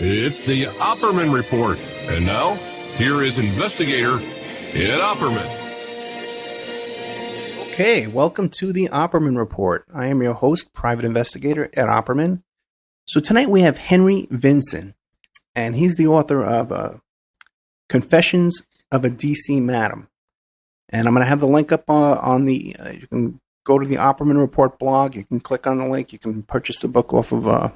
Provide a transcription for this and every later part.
It's the Opperman Report. And now, here is investigator Ed Opperman. Okay, welcome to the Opperman Report. I am your host, private investigator Ed Opperman. So tonight we have Henry Vinson, and he's the author of Confessions of a D.C. Madam. And I'm going to have the link up on the, you can go to the Opperman Report blog, you can click on the link, you can purchase the book off of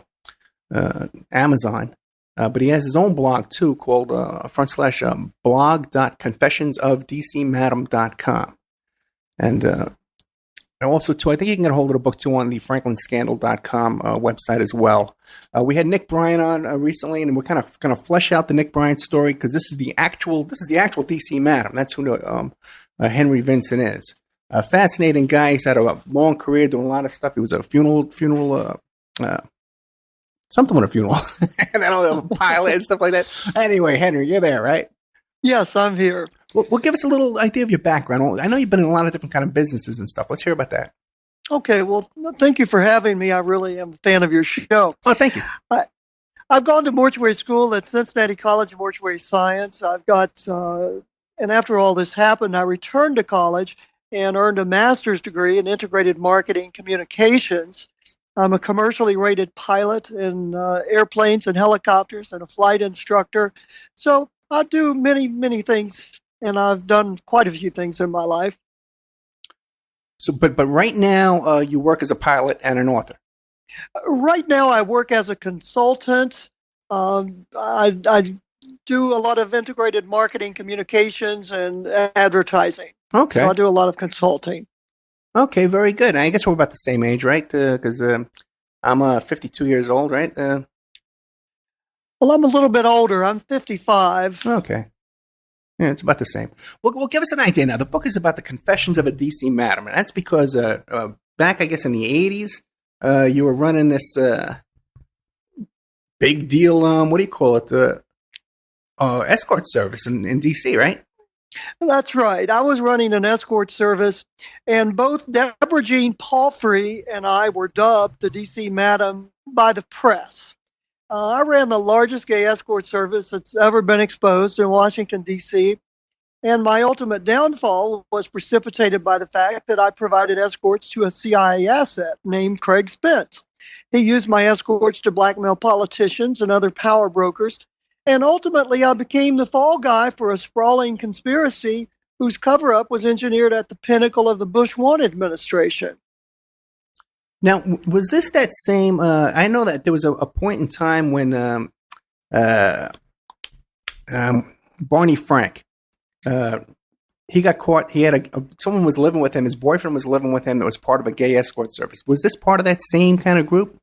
Amazon. But he has his own blog too called blog.confessionsofdcmadam.com. And also, too, I think you can get a hold of the book, too, on the franklinscandal.com website as well. We had Nick Bryan on recently, and we're kind of going to flesh out the Nick Bryan story because this is the actual D.C. Madam. That's who Henry Vinson is. A fascinating guy. He's had a long career doing a lot of stuff. He was a funeral something with a funeral, and then a pilot and stuff like that. Anyway, Henry, you're there, right? Yes, I'm here. Well, give us a little idea of your background. I know you've been in a lot of different kind of businesses and stuff. Let's hear about that. Okay, well, thank you for having me. I really am a fan of your show. Oh, thank you. I've gone to mortuary school at Cincinnati College of Mortuary Science. I've got, and after all this happened, I returned to college and earned a master's degree in integrated marketing communications. I'm a commercially rated pilot in airplanes and helicopters and a flight instructor. So I do many, many things, and I've done quite a few things in my life. So, but right now you work as a pilot and an author. Right now I work as a consultant. I do a lot of integrated marketing communications and advertising. Okay. So I do a lot of consulting. Okay, very good. I guess we're about the same age, right? Because I'm 52 years old, right? Well, I'm a little bit older. I'm 55. Okay. Yeah, it's about the same. Well, give us an idea now. The book is about the Confessions of a D.C. Madam, and that's because back, I guess, in the 80s, you were running this big deal, what do you call it, escort service in D.C., right? That's right. I was running an escort service, and both Deborah Jean Palfrey and I were dubbed the D.C. Madam by the press. I ran the largest gay escort service that's ever been exposed in Washington, D.C., and my ultimate downfall was precipitated by the fact that I provided escorts to a CIA asset named Craig Spence. He used my escorts to blackmail politicians and other power brokers, and ultimately I became the fall guy for a sprawling conspiracy whose cover-up was engineered at the pinnacle of the Bush 1 administration. Now, was this that same? I know that there was a point in time when Barney Frank, he got caught. He had someone was living with him. His boyfriend was living with him. That was part of a gay escort service. Was this part of that same kind of group?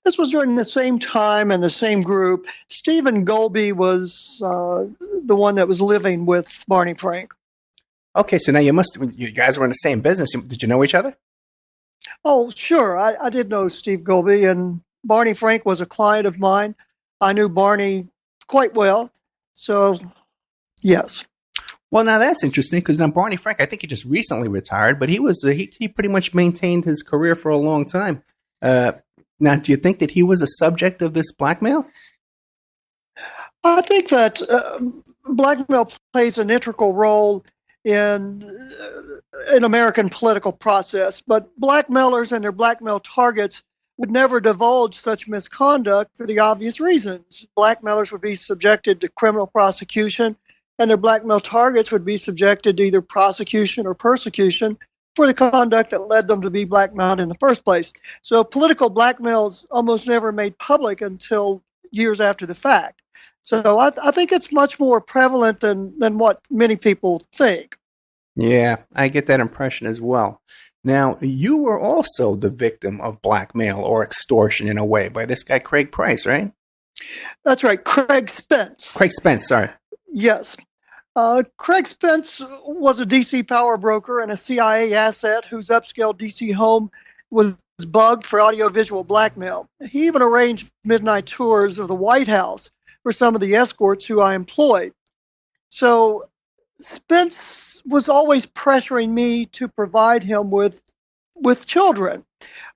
This was during the same time and the same group. Stephen Golby was the one that was living with Barney Frank. Okay, so now you guys were in the same business. Did you know each other? Oh, sure. I did know Steve Golby, and Barney Frank was a client of mine. I knew Barney quite well. So, yes. Well, now that's interesting because now Barney Frank, I think he just recently retired, but he was he pretty much maintained his career for a long time. Now, do you think that he was a subject of this blackmail? I think that blackmail plays an integral role in American political process, but blackmailers and their blackmail targets would never divulge such misconduct for the obvious reasons. Blackmailers would be subjected to criminal prosecution, and their blackmail targets would be subjected to either prosecution or persecution for the conduct that led them to be blackmailed in the first place. So political blackmail is almost never made public until years after the fact. So I think it's much more prevalent than what many people think. Yeah, I get that impression as well. Now, you were also the victim of blackmail or extortion in a way by this guy, Craig Price, right? That's right, Craig Spence. Craig Spence, sorry. Yes. Craig Spence was a D.C. power broker and a CIA asset whose upscale D.C. home was bugged for audiovisual blackmail. He even arranged midnight tours of the White House for some of the escorts who I employed. So Spence was always pressuring me to provide him with children,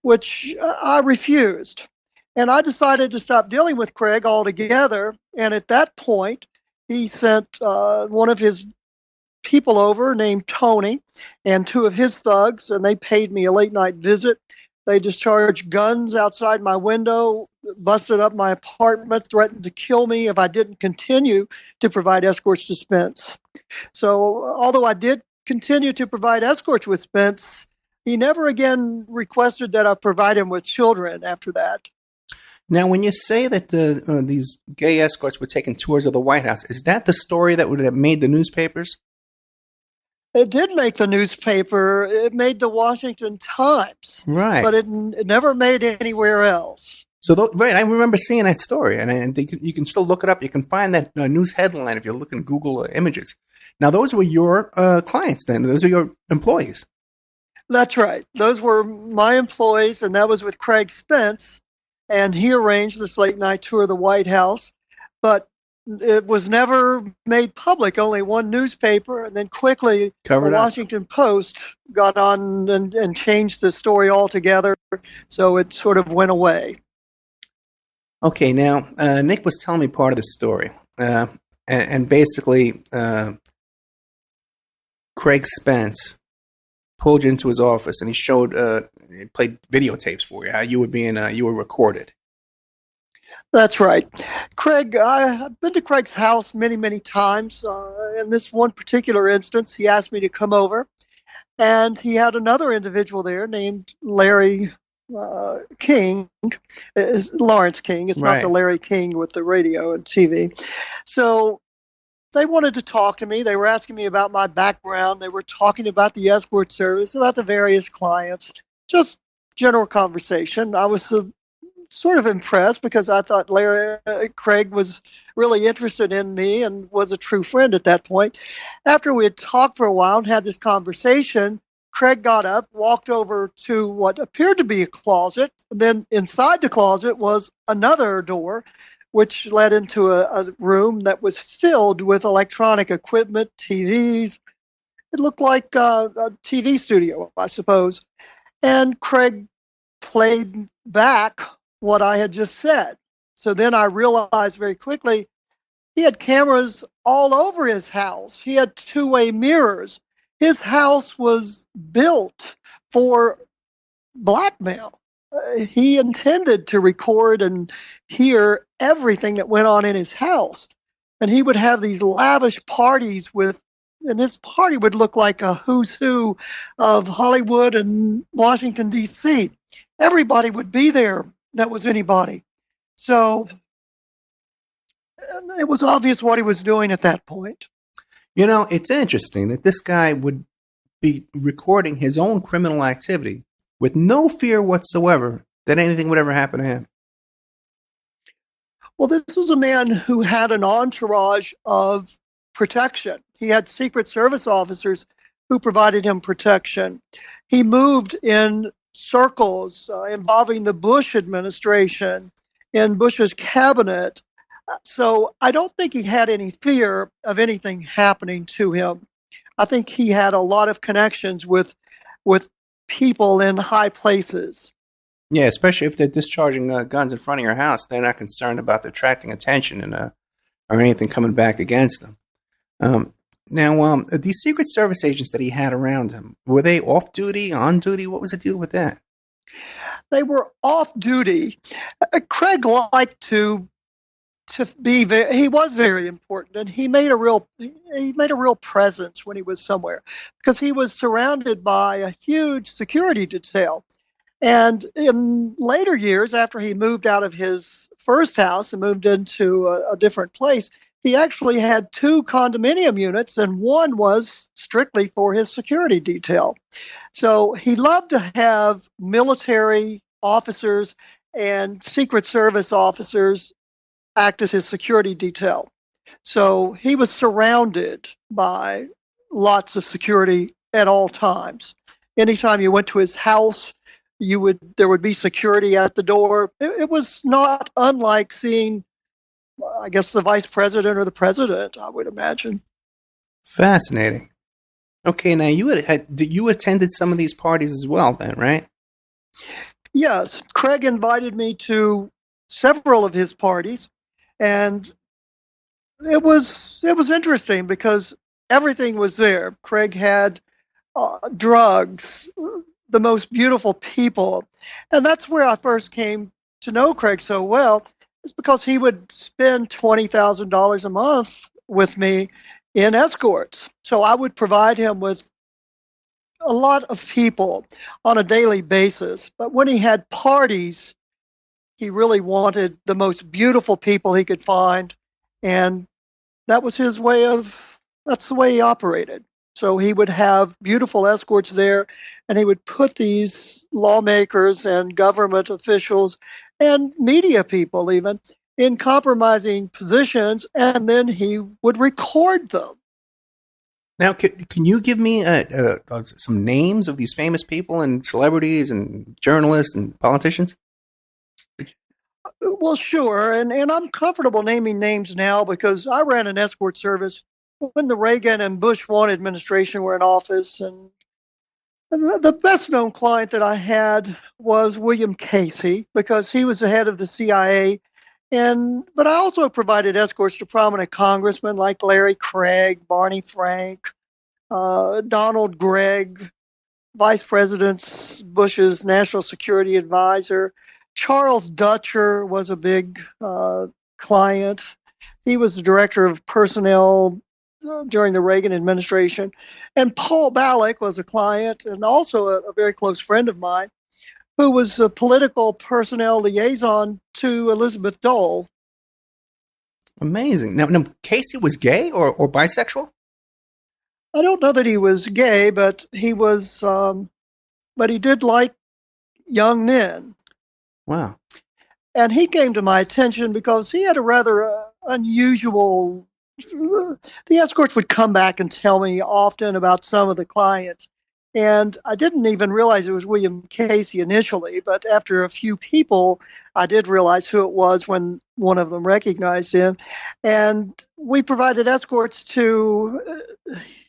which I refused. And I decided to stop dealing with Craig altogether. And at that point, he sent one of his people over named Tony and two of his thugs, and they paid me a late night visit. They discharged guns outside my window, busted up my apartment, threatened to kill me if I didn't continue to provide escorts to Spence. So although I did continue to provide escorts with Spence, he never again requested that I provide him with children after that. Now, when you say that these gay escorts were taking tours of the White House, is that the story that made the newspapers? It did make the newspaper. It made the Washington Times. Right. But it never made anywhere else. So, right, I remember seeing that story, and you can still look it up. You can find that news headline if you look in Google Images. Now, those were your clients then. Those are your employees. That's right. Those were my employees, and that was with Craig Spence, and he arranged this late-night tour of the White House. But it was never made public, only one newspaper, and then quickly the Washington Post got on and changed the story altogether, so it sort of went away. Okay, now, Nick was telling me part of the story, and basically, Craig Spence pulled you into his office, and he played videotapes for you, how you were recorded. That's right. Craig, I've been to Craig's house many, many times. In this one particular instance, he asked me to come over, and he had another individual there named Larry King. It's Lawrence King. It's not the Larry King with the radio and TV. So they wanted to talk to me. They were asking me about my background. They were talking about the escort service, about the various clients, just general conversation. I was sort of impressed because I thought Craig was really interested in me and was a true friend at that point. After we had talked for a while and had this conversation, Craig got up, walked over to what appeared to be a closet. And then inside the closet was another door, which led into a room that was filled with electronic equipment, TVs. It looked like a TV studio, I suppose. And Craig played back what I had just said. So then I realized very quickly he had cameras all over his house. He had two-way mirrors. His house was built for blackmail. He intended to record and hear everything that went on in his house. And he would have these lavish parties and his party would look like a who's who of Hollywood and Washington, D.C. Everybody would be there that was anybody. So it was obvious what he was doing at that point. You know, it's interesting that this guy would be recording his own criminal activity with no fear whatsoever that anything would ever happen to him. Well, this was a man who had an entourage of protection. He had Secret Service officers who provided him protection. He moved in circles involving the Bush administration in Bush's cabinet. So I don't think he had any fear of anything happening to him. I think he had a lot of connections with people in high places. Yeah, especially if they're discharging guns in front of your house, they're not concerned about attracting attention or anything coming back against them. Now, these Secret Service agents that he had around him, were they off duty, on duty? What was the deal with that? They were off duty. Craig liked to be he was very important, and he made a real presence when he was somewhere because he was surrounded by a huge security detail. And in later years, after he moved out of his first house and moved into a different place, he actually had two condominium units, and one was strictly for his security detail. So he loved to have military officers and Secret Service officers act as his security detail. So he was surrounded by lots of security at all times. Anytime you went to his house, there would be security at the door. It was not unlike seeing, I guess, the vice president or the president, I would imagine. Fascinating. Okay, now you attended some of these parties as well then, right? Yes. Craig invited me to several of his parties, and it was interesting because everything was there. Craig had drugs, the most beautiful people, and that's where I first came to know Craig so well. It's because he would spend $20,000 a month with me in escorts. So I would provide him with a lot of people on a daily basis. But when he had parties, he really wanted the most beautiful people he could find. And that's the way he operated. So he would have beautiful escorts there, and he would put these lawmakers and government officials and media people even in compromising positions, and then he would record them. Now, can you give me some names of these famous people and celebrities and journalists and politicians? Well, sure, and I'm comfortable naming names now because I ran an escort service when the Reagan and Bush 1 administration were in office, and the best known client that I had was William Casey because he was the head of the CIA. But I also provided escorts to prominent congressmen like Larry Craig, Barney Frank, Donald Gregg, Vice President Bush's national security advisor. Charles Dutcher was a big client. He was the director of personnel during the Reagan administration. And Paul Ballack was a client and also a very close friend of mine, who was a political personnel liaison to Elizabeth Dole. Amazing. Now Casey was gay or bisexual? I don't know that he was gay, but he was, but he did like young men. Wow. And he came to my attention because he had a rather unusual. The escorts would come back and tell me often about some of the clients. And I didn't even realize it was William Casey initially, but after a few people, I did realize who it was when one of them recognized him. And we provided escorts to,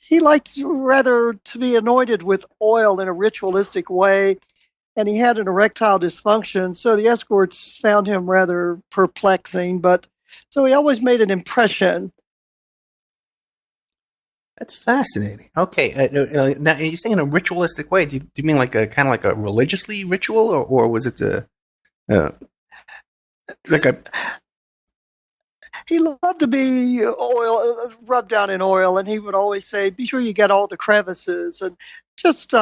he liked rather to be anointed with oil in a ritualistic way, and he had an erectile dysfunction, so the escorts found him rather perplexing, but so he always made an impression. That's fascinating. Okay, now you're saying in a ritualistic way. Do you mean like a kind of like a religiously ritual, or was it like a? He loved to be rubbed down in oil, and he would always say, "Be sure you get all the crevices," and just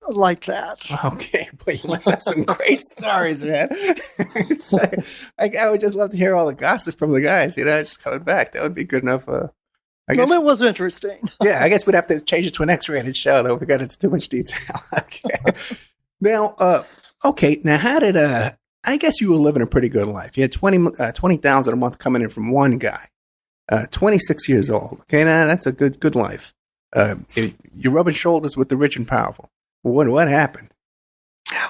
like that. Okay, boy, you must have some great stories, man. I would just love to hear all the gossip from the guys. Just coming back. That would be good enough. Well, it was interesting. Yeah, I guess we'd have to change it to an X-rated show, though. We got into too much detail. Okay. Now, how did I guess you were living a pretty good life. You had $20,000 a month coming in from one guy, 26 years old. Okay, now that's a good life. You're rubbing shoulders with the rich and powerful. What happened?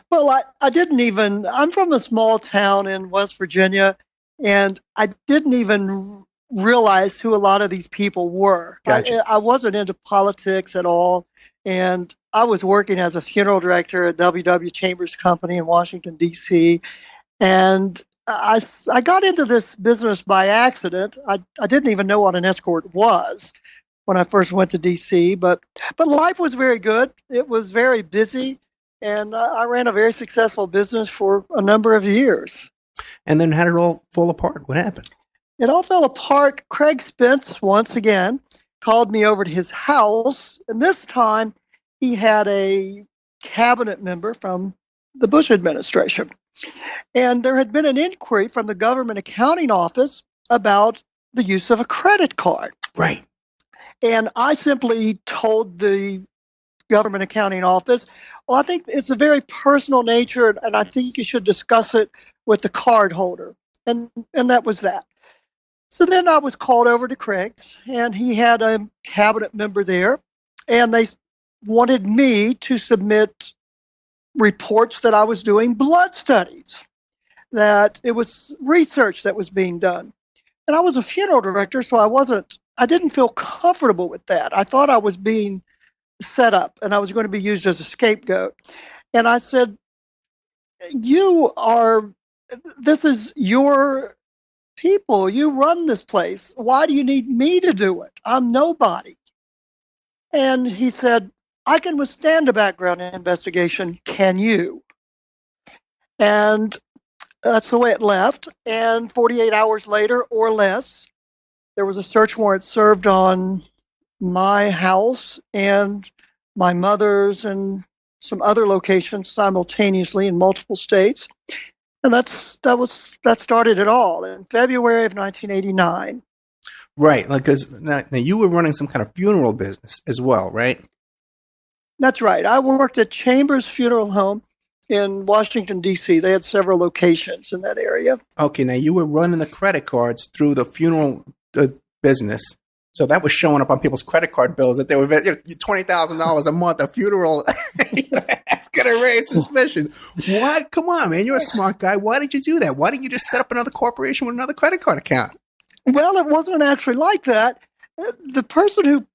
Well, I didn't even. I'm from a small town in West Virginia, and I didn't even realize who a lot of these people were. Gotcha. I wasn't into politics at all, and I was working as a funeral director at W.W. Chambers Company in Washington, D.C., and I got into this business by accident. I didn't even know what an escort was when I first went to D.C., but life was very good. It was very busy, and I ran a very successful business for a number of years. And then how did it all fall apart? What happened? It all fell apart. Craig Spence, once again, called me over to his house, and this time he had a cabinet member from the Bush administration. And there had been an inquiry from the government accounting office about the use of a credit card. Right. And I simply told the government accounting office, well, I think it's a very personal nature, and I think you should discuss it with the card holder. And that was that. So then I was called over to Craig's, and he had a cabinet member there, and they wanted me to submit reports that I was doing blood studies, that it was research that was being done. And I was a funeral director, so I didn't feel comfortable with that. I thought I was being set up, and I was going to be used as a scapegoat. And I said, you are this is your people. You run this place. Why do you need me to do it? I'm nobody. And he said, I can withstand a background investigation. Can you? And that's the way it left. And 48 hours later or less, there was a search warrant served on my house and my mother's and some other locations simultaneously in multiple states. And that started it all in February of 1989. Right. Like, because now you were running some kind of funeral business as well, right? That's right. I worked at Chambers Funeral Home in Washington, D.C. They had several locations in that area. Okay. Now you were running the credit cards through the funeral business. So that was showing up on people's credit card bills that they were $20,000 a month a funeral. That's going to raise suspicion. What? Come on, man. You're a smart guy. Why did you do that? Why didn't you just set up another corporation with another credit card account? Well, it wasn't actually like that. The person who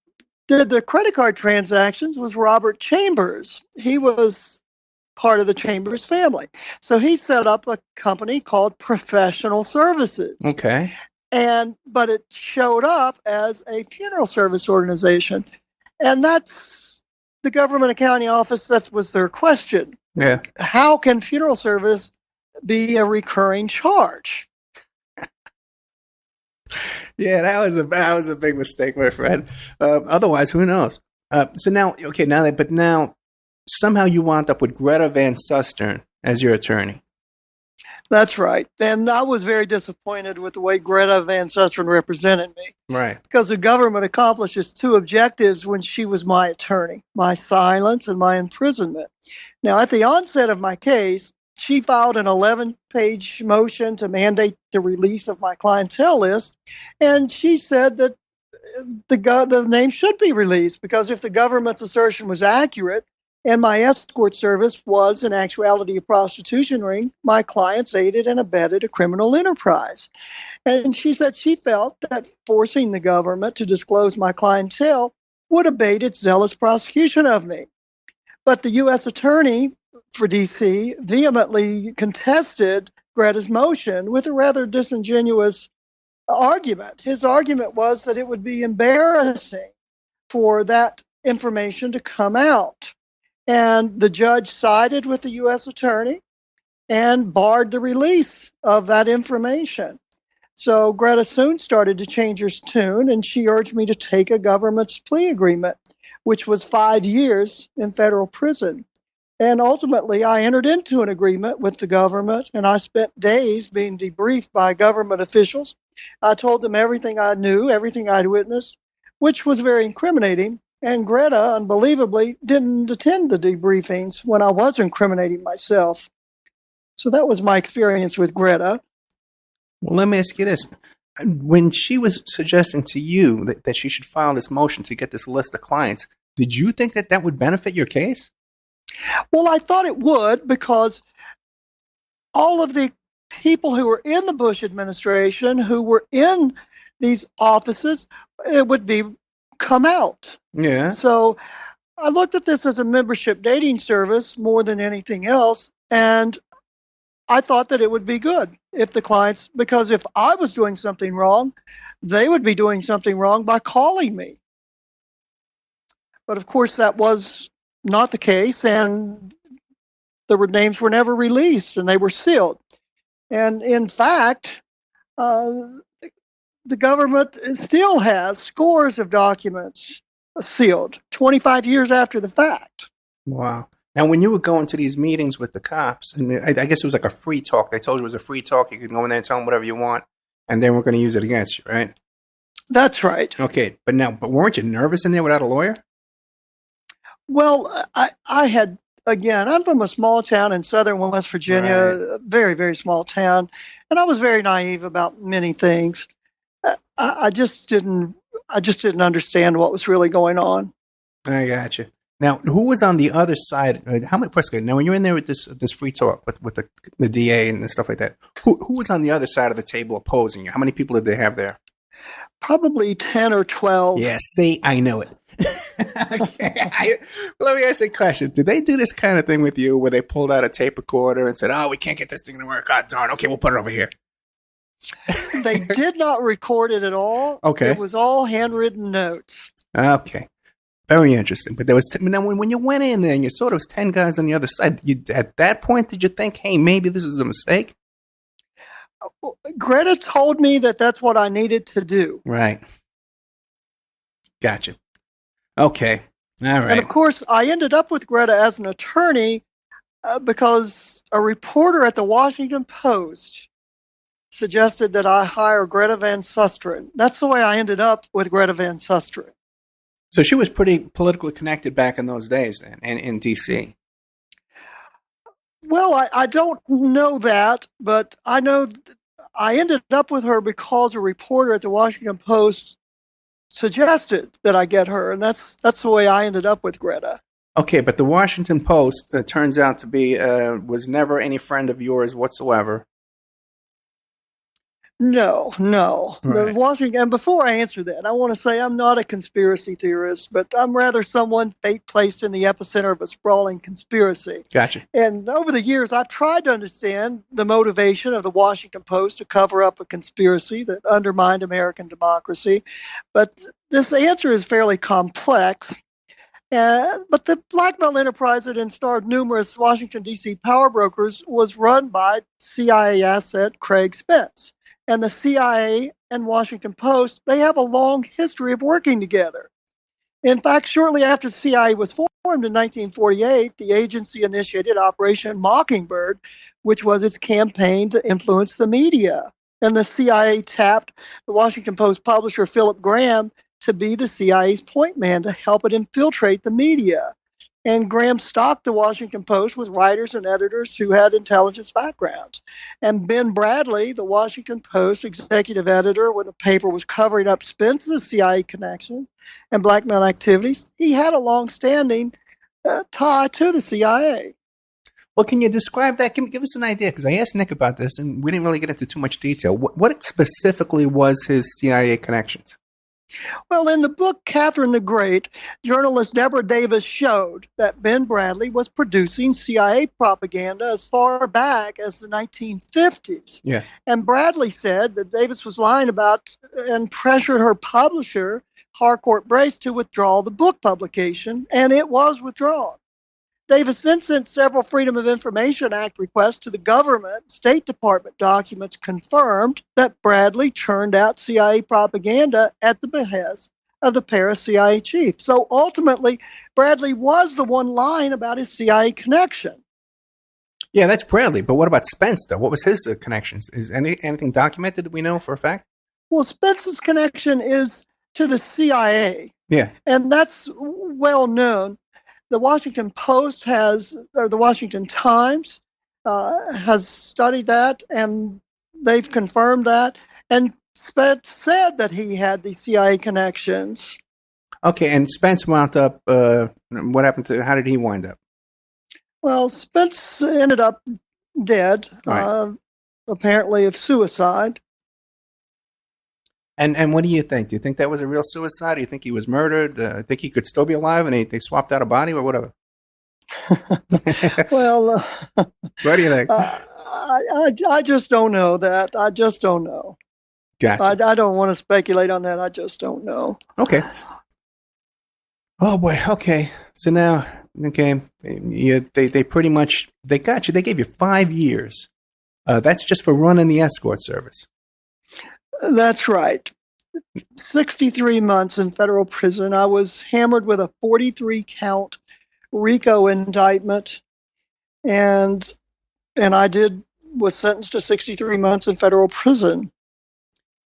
did the credit card transactions was Robert Chambers. He was part of the Chambers family. So he set up a company called Professional Services. Okay. But it showed up as a funeral service organization. And that's the government accounting office, that was their question. Yeah. How can funeral service be a recurring charge? Yeah, that was a big mistake, my friend. Otherwise, who knows? So now somehow you wound up with Greta Van Susteren as your attorney. That's right. And I was very disappointed with the way Greta Van Susteren represented me. Right. Because the government accomplishes two objectives when she was my attorney: my silence and my imprisonment. Now, at the onset of my case, she filed an 11-page motion to mandate the release of my clientele list. And she said that the name should be released because if the government's assertion was accurate, and my escort service was in actuality a prostitution ring, my clients aided and abetted a criminal enterprise. And she said she felt that forcing the government to disclose my clientele would abate its zealous prosecution of me. But the U.S. attorney for D.C. vehemently contested Greta's motion with a rather disingenuous argument. His argument was that it would be embarrassing for that information to come out. And the judge sided with the U.S. attorney and barred the release of that information. So Greta soon started to change her tune, and she urged me to take a government's plea agreement, which was 5 years in federal prison. And ultimately, I entered into an agreement with the government, and I spent days being debriefed by government officials. I told them everything I knew, everything I'd witnessed, which was very incriminating. And Greta, unbelievably, didn't attend the debriefings when I was incriminating myself. So that was my experience with Greta. Well, let me ask you this. When she was suggesting to you that she should file this motion to get this list of clients, did you think that would benefit your case? Well, I thought it would, because all of the people who were in the Bush administration, who were in these offices, it would come out. Yeah. So I looked at this as a membership dating service more than anything else, and I thought that it would be good if the clients, because if I was doing something wrong, they would be doing something wrong by calling me. But of course, that was not the case, and the names were never released, and they were sealed. And in fact, the government still has scores of documents sealed 25 years after the fact. Wow. Now, when you were going to these meetings with the cops, and I guess it was like a free talk. They told you it was a free talk. You could go in there and tell them whatever you want, and they weren't going to use it against you, right? That's right. Okay. But weren't you nervous in there without a lawyer? Well, I had, again, I'm from a small town in southern West Virginia, Right. a very, very small town, and I was very naive about many things. I just didn't understand what was really going on. I got you. Now, who was on the other side? Now, when you're in there with this free talk with the DA and stuff like that, who was on the other side of the table opposing you? How many people did they have there? Probably 10 or 12. Yeah, see, I know it. Okay. Let me ask you a question. Did they do this kind of thing with you where they pulled out a tape recorder and said, oh, we can't get this thing to work? Oh, darn. Okay, we'll put it over here. They did not record it at all. Okay. It was all handwritten notes. Okay. Very interesting. But there was now when you went in there and you saw there was 10 guys on the other side, at that point, did you think, hey, maybe this is a mistake? Greta told me that that's what I needed to do. Right. Gotcha. Okay. All right. And of course, I ended up with Greta as an attorney because a reporter at the Washington Post suggested that I hire Greta Van Susteren. That's the way I ended up with Greta Van Susteren. So she was pretty politically connected back in those days then, and in D.C. Well, I don't know that, but I know I ended up with her because a reporter at the Washington Post suggested that I get her, and that's the way I ended up with Greta. Okay, but the Washington Post turns out to be was never any friend of yours whatsoever. No. Right. The Washington, and before I answer that, I want to say I'm not a conspiracy theorist, but I'm rather someone fate placed in the epicenter of a sprawling conspiracy. Gotcha. And over the years, I've tried to understand the motivation of the Washington Post to cover up a conspiracy that undermined American democracy. But this answer is fairly complex. But the blackmail enterprise that installed numerous Washington, D.C. power brokers was run by CIA asset Craig Spence. And the CIA and Washington Post, they have a long history of working together. In fact, shortly after the CIA was formed in 1948, the agency initiated Operation Mockingbird, which was its campaign to influence the media. And the CIA tapped the Washington Post publisher Philip Graham to be the CIA's point man to help it infiltrate the media. And Graham stocked the Washington Post with writers and editors who had intelligence backgrounds. And Ben Bradley, the Washington Post executive editor, when the paper was covering up Spence's CIA connection and blackmail activities, he had a long-standing tie to the CIA. Well, can you describe that? Give us an idea, because I asked Nick about this, and we didn't really get into too much detail. What specifically was his CIA connections? Well, in the book Catherine the Great, journalist Deborah Davis showed that Ben Bradley was producing CIA propaganda as far back as the 1950s. Yeah. And Bradley said that Davis was lying about and pressured her publisher, Harcourt Brace, to withdraw the book publication, and it was withdrawn. Davis then sent several Freedom of Information Act requests to the government. State Department documents confirmed that Bradley churned out CIA propaganda at the behest of the Paris CIA chief. So ultimately, Bradley was the one lying about his CIA connection. Yeah, that's Bradley. But what about Spence, though? What was his connections? Is anything documented that we know for a fact? Well, Spence's connection is to the CIA. Yeah. And that's well known. The Washington Post the Washington Times has studied that, and they've confirmed that. And Spence said that he had the CIA connections. Okay, and Spence wound up, what happened to, how did he wind up? Well, Spence ended up dead, right. Apparently of suicide. And what do you think? Do you think that was a real suicide? Do you think he was murdered? Think he could still be alive and they swapped out a body or whatever? Well, what do you think? I just don't know that. I just don't know. Gotcha. I don't want to speculate on that. I just don't know. Okay. Oh boy. Okay. So now, okay, they pretty much they got you. They gave you 5 years. That's just for running the escort service. That's right. 63 months in federal prison. I was hammered with a 43-count RICO indictment, and I was sentenced to 63 months in federal prison.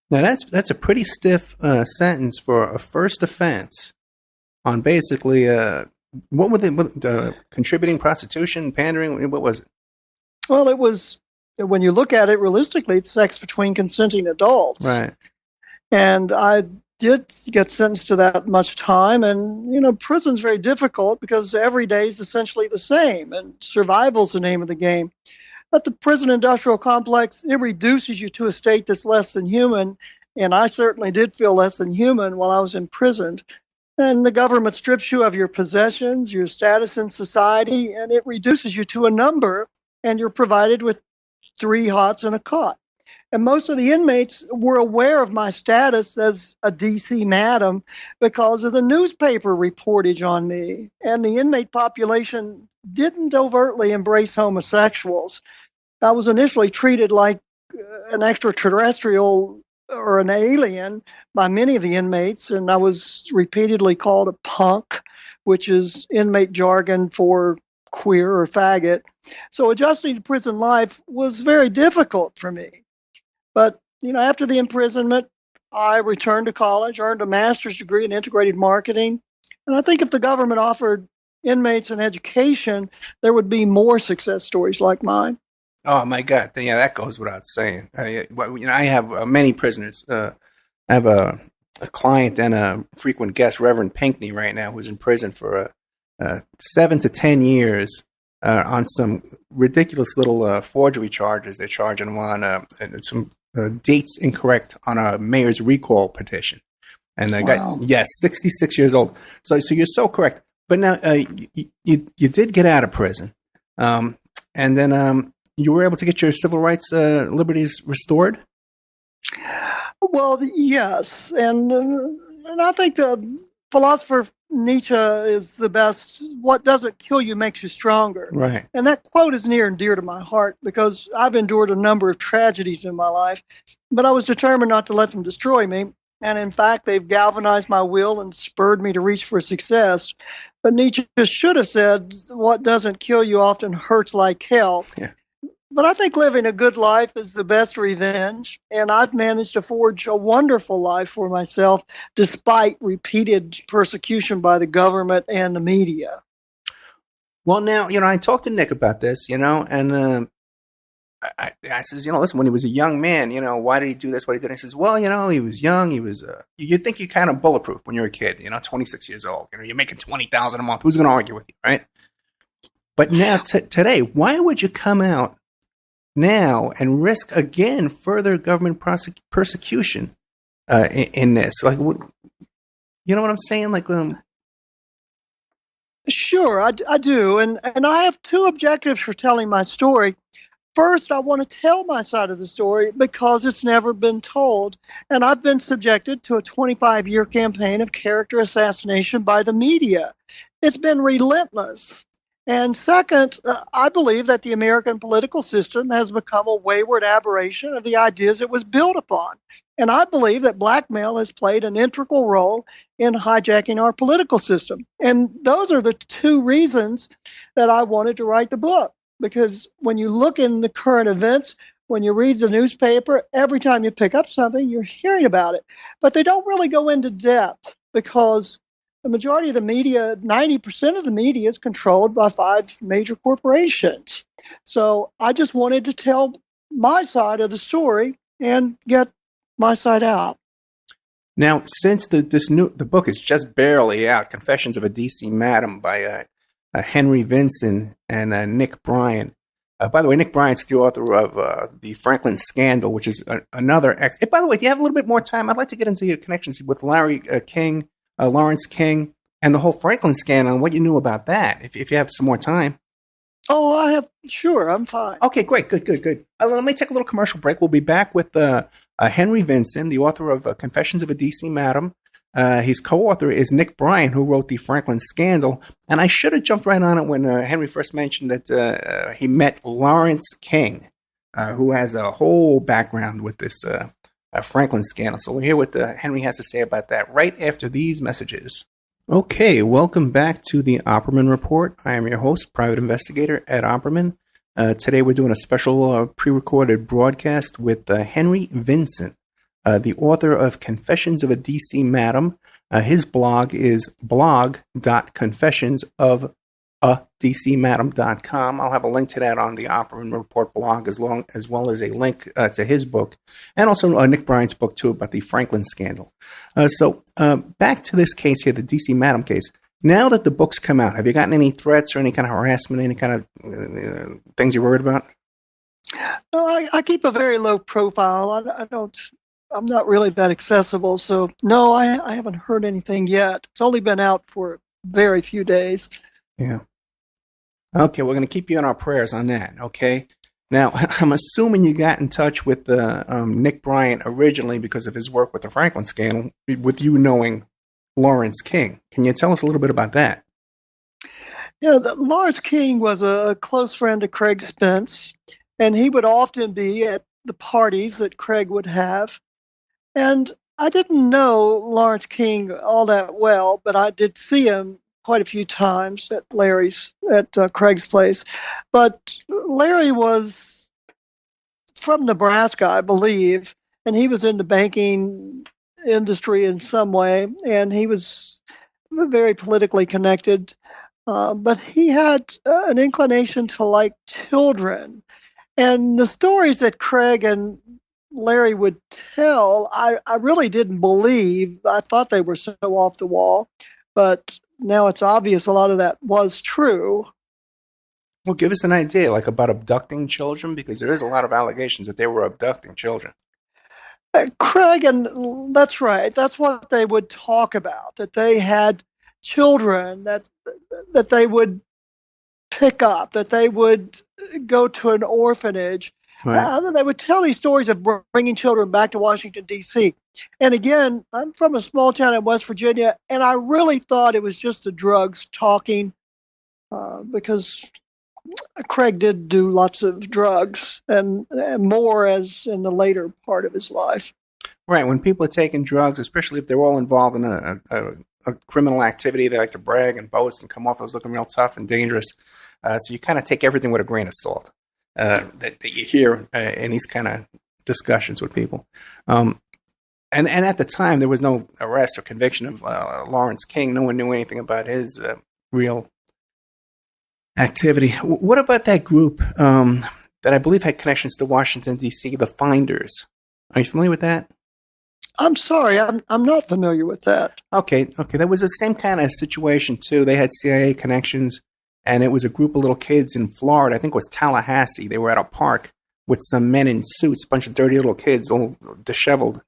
Now that's a pretty stiff sentence for a first offense on basically what were they contributing prostitution, pandering? What was it? Well, it was. When you look at it realistically, it's sex between consenting adults. Right. And I did get sentenced to that much time. And, prison's very difficult because every day is essentially the same. And survival's the name of the game. But the prison industrial complex, it reduces you to a state that's less than human. And I certainly did feel less than human while I was imprisoned. And the government strips you of your possessions, your status in society, and it reduces you to a number, and you're provided with 3 hots and a cot. And most of the inmates were aware of my status as a DC madam because of the newspaper reportage on me. And the inmate population didn't overtly embrace homosexuals. I was initially treated like an extraterrestrial or an alien by many of the inmates, and I was repeatedly called a punk, which is inmate jargon for queer or faggot. So adjusting to prison life was very difficult for me. But, after the imprisonment, I returned to college, earned a master's degree in integrated marketing. And I think if the government offered inmates an education, there would be more success stories like mine. Oh, my God. Yeah, that goes without saying. I have many prisoners. I have a client and a frequent guest, Reverend Pinkney, right now, who's in prison for 7 to 10 years on some ridiculous little forgery charges. They're charging him on some dates incorrect on a mayor's recall petition. And the guy, 66 years old. So you're so correct. But now you did get out of prison. And then you were able to get your civil rights liberties restored? Well, yes. And I think the philosopher Nietzsche is the best. What doesn't kill you makes you stronger. Right. And that quote is near and dear to my heart because I've endured a number of tragedies in my life, but I was determined not to let them destroy me. And in fact, they've galvanized my will and spurred me to reach for success. But Nietzsche should have said, what doesn't kill you often hurts like hell. Yeah. But I think living a good life is the best revenge, and I've managed to forge a wonderful life for myself despite repeated persecution by the government and the media. Well, now, I talked to Nick about this, and I says, listen, when he was a young man, why did he do this, what he did? And he says, well, he was young. He was, you'd think you're kind of bulletproof when you're a kid, 26 years old. You're making $20,000 a month. Who's going to argue with you, right? But now, today, why would you come out now and risk again further government persecution in this? Like, you know what I'm saying? Like, sure, I do, and I have 2 objectives for telling my story. First, I want to tell my side of the story because it's never been told, and I've been subjected to a 25-year campaign of character assassination by the media. It's been relentless. And second, I believe that the American political system has become a wayward aberration of the ideas it was built upon. And I believe that blackmail has played an integral role in hijacking our political system. And those are the 2 reasons that I wanted to write the book. Because when you look in the current events, when you read the newspaper, every time you pick up something, you're hearing about it. But they don't really go into depth because the majority of the media, 90% of the media, is controlled by 5 major corporations. So I just wanted to tell my side of the story and get my side out. Now, since the book is just barely out, Confessions of a DC Madam by Henry Vinson and Nick Bryan. By the way, Nick Bryan's the author of The Franklin Scandal, which is another. By the way, do you have a little bit more time? I'd like to get into your connections with Larry King. Lawrence King, and the whole Franklin scandal, and what you knew about that, if you have some more time. Oh, I have. Sure, I'm fine. Okay, great. Good. Let me take a little commercial break. We'll be back with Henry Vinson, the author of Confessions of a DC Madam. His co-author is Nick Bryan, who wrote The Franklin Scandal. And I should have jumped right on it when Henry first mentioned that he met Lawrence King, who has a whole background with this Franklin scandal. So we'll hear what Henry has to say about that right after these messages. Okay, welcome back to the Opperman Report. I am your host, Private Investigator Ed Opperman. Today we're doing a special pre-recorded broadcast with Henry Vinson, the author of Confessions of a DC Madam. His blog is blog.confessionsof.dcmadam.com. I'll have a link to that on the Opperman Report blog as well as a link to his book and also Nick Bryan's book too about the Franklin scandal. So back to this case here, the DC Madam case. Now that the book's come out, have you gotten any threats or any kind of harassment, any kind of things you're worried about? No, I keep a very low profile. I don't I'm not really that accessible. So no, I haven't heard anything yet. It's only been out for very few days. Yeah. Okay, we're going to keep you in our prayers on that, okay? Now, I'm assuming you got in touch with Nick Bryant originally because of his work with the Franklin scandal, with you knowing Lawrence King. Can you tell us a little bit about that? Yeah, Lawrence King was a close friend of Craig Spence, and he would often be at the parties that Craig would have. And I didn't know Lawrence King all that well, but I did see him quite a few times at Craig's place. But Larry was from Nebraska, I believe, and he was in the banking industry in some way, and he was very politically connected. But he had an inclination to like children. And the stories that Craig and Larry would tell, I really didn't believe. I thought they were so off the wall. But now it's obvious a lot of that was true. Well, give us an idea, like about abducting children, because there is a lot of allegations that they were abducting children. Craig, and that's right. That's what they would talk about, that they had children that they would pick up, that they would go to an orphanage. Right. They would tell these stories of bringing children back to Washington, D.C. And again, I'm from a small town in West Virginia, and I really thought it was just the drugs talking because Craig did do lots of drugs and more as in the later part of his life. Right. When people are taking drugs, especially if they're all involved in a criminal activity, they like to brag and boast and come off as looking real tough and dangerous. So you kind of take everything with a grain of salt that you hear in these kind of discussions with people. And at the time, there was no arrest or conviction of Lawrence King. No one knew anything about his real activity. What about that group that I believe had connections to Washington, D.C., the Finders? Are you familiar with that? I'm sorry, I'm not familiar with that. Okay. That was the same kind of situation, too. They had CIA connections, and it was a group of little kids in Florida. I think it was Tallahassee. They were at a park with some men in suits, a bunch of dirty little kids, all disheveled.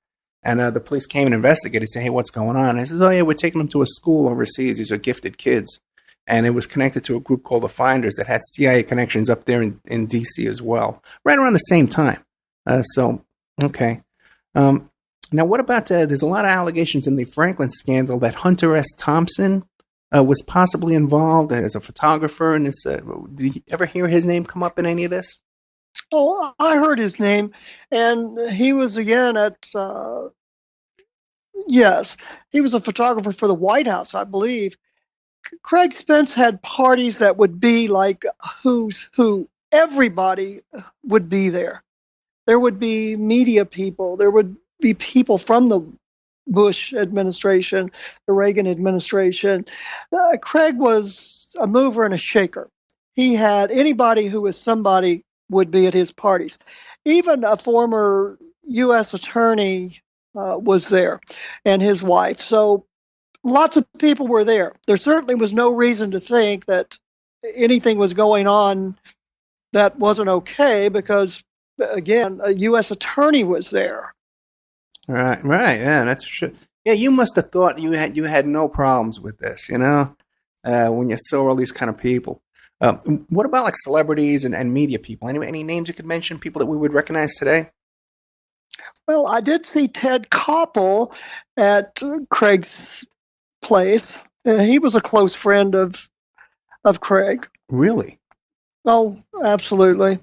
And the police came and investigated, said, hey, what's going on? And he says, oh, yeah, we're taking them to a school overseas. These are gifted kids. And it was connected to a group called the Finders that had CIA connections up there in D.C. as well, right around the same time. Okay. Now, what about, there's a lot of allegations in the Franklin scandal that Hunter S. Thompson was possibly involved as a photographer in this. Did you ever hear his name come up in any of this? Oh, I heard his name, and he was again at, yes, he was a photographer for the White House, I believe. Craig Spence had parties that would be like who's who. Everybody would be there. There would be media people. There would be people from the Bush administration, the Reagan administration. Craig was a mover and a shaker. He had anybody who was somebody would be at his parties. Even a former U.S. attorney was there and his wife. So lots of people were there. There certainly was no reason to think that anything was going on that wasn't okay because, again, a U.S. attorney was there. Right. Yeah, that's true. Yeah, you must have thought you had no problems with this, when you saw all these kind of people. What about like celebrities and media people? Any names you could mention, people that we would recognize today? Well, I did see Ted Koppel at Craig's place. He was a close friend of Craig. Really? Oh, absolutely.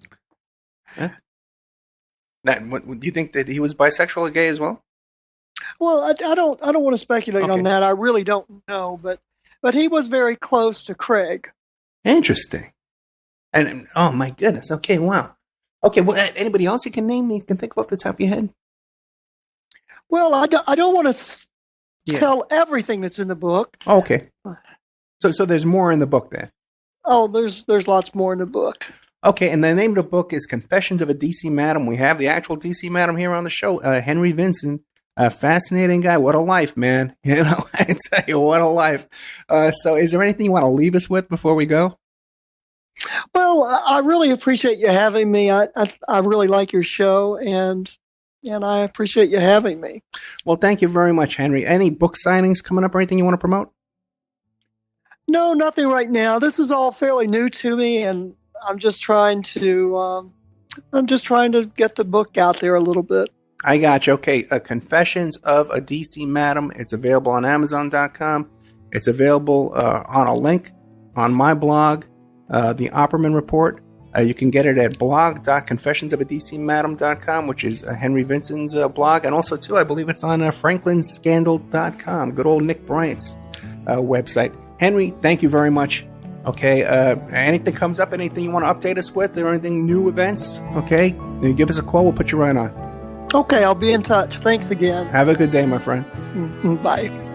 Yeah. Now, do you think that he was bisexual or gay as well? Well, I don't want to speculate on that. I really don't know, but he was very close to Craig. Interesting. And oh my goodness. Okay, wow. Okay, well, anybody else you can name? You can think of off the top of your head? Well, I don't want to tell everything that's in the book. Oh, okay. So there's more in the book then? Oh, there's lots more in the book. Okay, and the name of the book is Confessions of a D.C. Madam. We have the actual D.C. Madam here on the show, Henry Vinson. A fascinating guy. What a life, man. I tell you, what a life. So is there anything you want to leave us with before we go? Well, I really appreciate you having me. I really like your show, and and I appreciate you having me. Well, thank you very much, Henry. Any book signings coming up or anything you want to promote? No, nothing right now. This is all fairly new to me, and I'm just trying to get the book out there a little bit. I got you. Okay, Confessions of a DC Madam. It's available on Amazon.com. It's available on a link on my blog, The Opperman Report. You can get it at blog.confessionsofadcmadam.com, which is Henry Vinson's blog. And also, too, I believe it's on franklin.scandal.com, good old Nick Bryant's website. Henry, thank you very much. Okay, anything comes up, anything you want to update us with, or anything new events, okay, then give us a call. We'll put you right on. Okay, I'll be in touch. Thanks again. Have a good day, my friend. Bye.